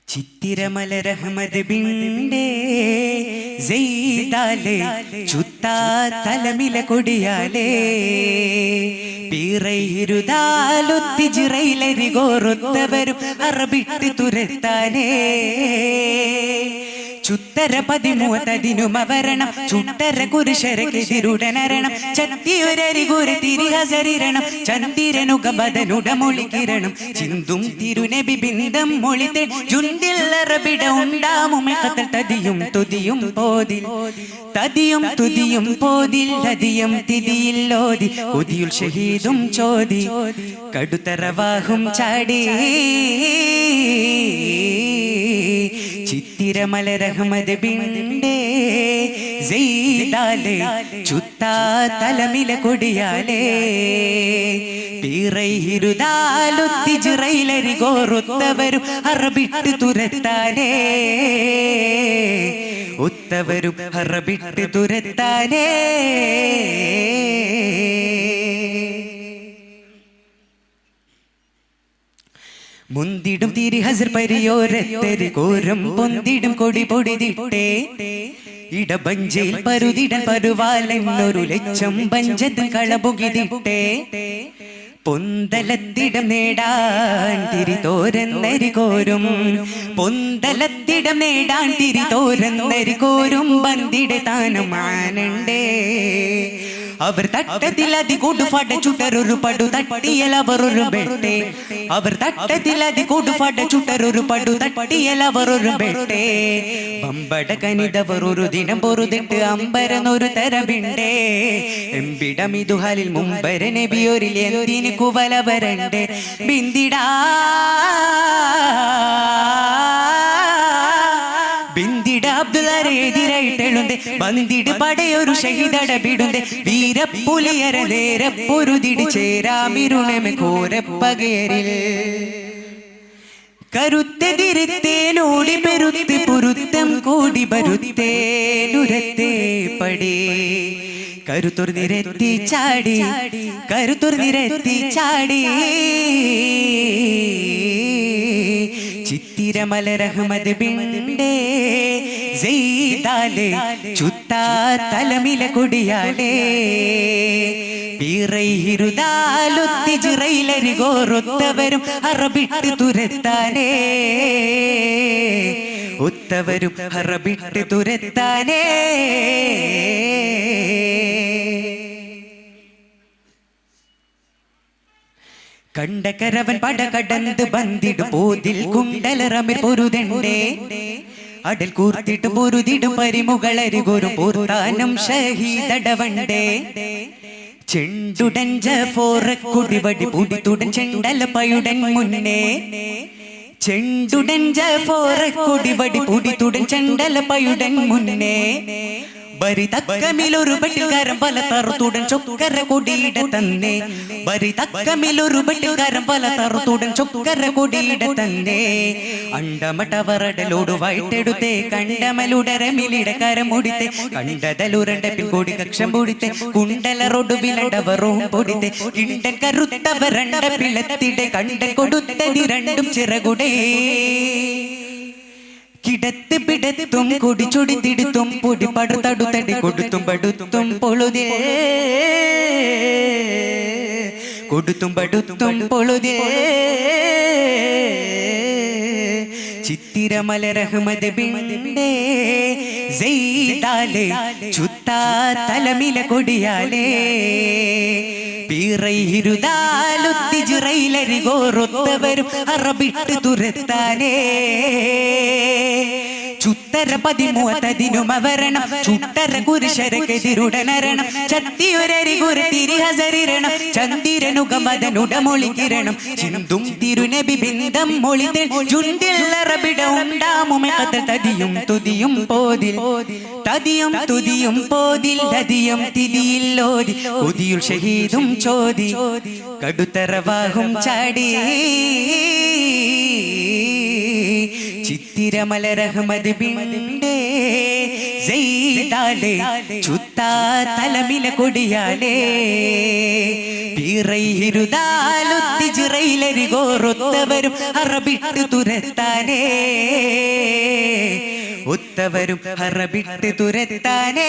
ചിത്തിരമലരഹ്മദ് ബിണ്ടേ സെയ്താലേ ചുത്താ തലമില കൊടിയാലേ പീറൈരുദാലൊത്തി ജിറൈലരികോറൊത്തവരും അറബിട്ട് തുരത്താനേ ചുത്തര 13 വരണം ചുട്ടര കുരിശരക്കെതിരുടനരണം ചത്തിയൊരരികുര തിരിഹസരിരണം ചന്ദിരനുഗബദനുടമൊളികിരണം ചിന്തും തിരുനബി ബിന്ദം മൊളിത്തെ ജുന്തില്ലറബിട ഉണ്ടാമുമെക്കത്തൽ തതിയും തുതിയും പോതിൽ തതിയും തുതിയും പോതിൽ തതിയും തിതിയില്ലോതി കൊതിയുൽ ഷഹീദും ചോദി കടുത്തറവാഹും ചാടി ചിത്തിരമലരഹ്മദ് ബിണ്ടേ സെയ്താലേ ചുത്താ തലമില കൊടിയാലേ പീറൈരുദാലൊത്തി ജിറൈലരികോറൊത്തവരും അറബിട്ട് തുരത്താനേ ഒത്തവരും അറബിട്ട് തുരത്താനേ മുന്തിടും തിരി ഹസർ പരിയോരത്തരി കോരം പൊന്തിടും കൊടി പൊടിതിട്ടേ ഇടബഞ്ചയിൽ പരുതിടൻ പരുവാലെന്നൊരു ലക്ഷം പഞ്ചത്തിൽ കളപുകിതിട്ടേ പൊന്തലത്തിടം നേടാൻ തിരി തോരന്നരി കോരും പൊന്തലത്തിടം നേടാൻ തിരി തോരന്നരി കോരും ബന്ദിടെ താനും ആനണ്ടേ അവർ തട്ടത്തിൽ അതി കൊടുഫട ചുട്ടരൊരു പടു തട്ടിയൽ അവർ ഒരു ബെട്ടെ അവർ തട്ടത്തിൽ അതി കൊടുഫട ചുട്ടരൊരു പടു തട്ടിയൽ അവർ ഒരു ബെട്ടെ പമ്പട കനിതവർ ഒരു ദിനം പൊറുതിട്ട് അമ്പരനൊരു തരബിണ്ടേ എമ്പിടമിതുഹാലിൽ മുമ്പര നബിയൊരിൽ എന്തിന് കുവല വരണ്ടേ ബിന്ദിടാ എതിരായിട്ടെഴുന്തേ ബന്ദിട് പടയൊരു ഷഹീദട ബിടുന്തേ വീരപ്പുലിയര നേരപ്പൊരുതിട് ചേരാമിരുണമെ ഘോരപ്പകയരിൽ കരുത്തെതിരുത്തേനോടി പെരുത്ത് പുരുത്തം കൂടി ബരുത്തേനുരത്തേ പടേ കരുത്തുർ നിരത്തി ചാടി കരുത്തുർ നിരത്തി ചാടി ചിത്തിരമലരഹ്മദ് ബിണ്ടേ സെയ്താലേ ചുത്താ തലമില കൊടിയാലേ പീറൈരുദാലൊത്തി ജിറൈലരികോറൊത്തവരും അറബിട്ട് തുരത്താനേ ഒത്തവരും അറബിട്ട് തുരത്താനേ കണ്ടകരവൻ പട കടന്ന് ബന്ദിട് പോതിൽ കുണ്ടലറമിൽ പൊരുതണ്ടേ അടൽ കൂർത്തിട്ട് പൊരുതിടും പരിമുകളരികൊരു പൂർത്താനം ഷഹീദടവണ്ടേ ചെണ്ടുടൻ ജഫോറക്കുടിവടി പുടിത്തുടൻ ചെണ്ടല പയുടൻ മുന്നേ ചെണ്ടുടൻ ജഫോറക്കുടിവടി പുടിത്തുടൻ ചെണ്ടല പയുടൻ മുന്നേ ബരി തക്കമിലൊരു ബട്ടിൽക്കാരൻ പല തറുത്തുടൻ ചൊക്കര കൊടിയിട തന്നെ ബരി തക്കമിലൊരു ബട്ടിൽക്കാരൻ പല തറുത്തുടൻ ചൊക്കര കൊടിയിട തന്നെ അണ്ടമട്ടവറടലോട് വൈട്ടെടുത്തേ കണ്ടമലുടരമിലിട കരം മുടിത്തെ കണ്ടതലുരണ്ട പിൻകൊടി കക്ഷം പൊടിത്തെ കുണ്ടലറൊടു വിലടവറും പൊടിത്തെ കിണ്ടൻ കരുത്തവരണ്ട പിളത്തിടെ കണ്ടൻ കൊടുത്തടി രണ്ടും ചിറകുടേ കിടത്ത് പിടത്തും കൊടിച്ചൊടി തിടുത്തും പൊടി പടുത്തടുത്തടി കൊടുത്തും പടുത്തും പൊളുതേ കൊടുത്തും പടുത്തും പൊളുതേ ചിത്തിരമലരഹ്മദ് ബിണ്ടേ സെയ്താലേ ചുത്താ തലമില കൊടിയാലേ പീറൈരുദാലൊത്തി ജിറൈലരികോറൊത്തവരും അറബിട്ട് തുരത്താനേ ചുത്തര 13 വരണം ചുട്ടര കുരിശരക്കെതിരുടനരണം ചത്തിയൊരരികുര തിരിഹസരിരണം ചന്ദിരനുഗമദനുടമൊളികിരണം ചിന്തും തിരുനബി ബിന്ദം മൊളിത്തെ ജുന്തില്ലറബിട ഉണ്ടാമുമെക്കത്തൽ തതിയും തുതിയും പോതിൽ തതിയും തുതിയും പോതിൽ തതിയും തിതിയില്ലോതി കൊതിയുൽ ഷഹീദും ചോദി കടുത്തറവാഹും ചാടി ചിത്തിരമലരഹ്മദ് ബിണ്ടേ സെയ്താലേ ചുത്താ തലമില കൊടിയാലേ ഈറയിരുതാലൊത്തിജിറയിലരികോറൊത്തവരും ഹറബിട്ട് തുരത്താനേ ഒത്തവരും ഹറബിട്ട് തുരത്താനേ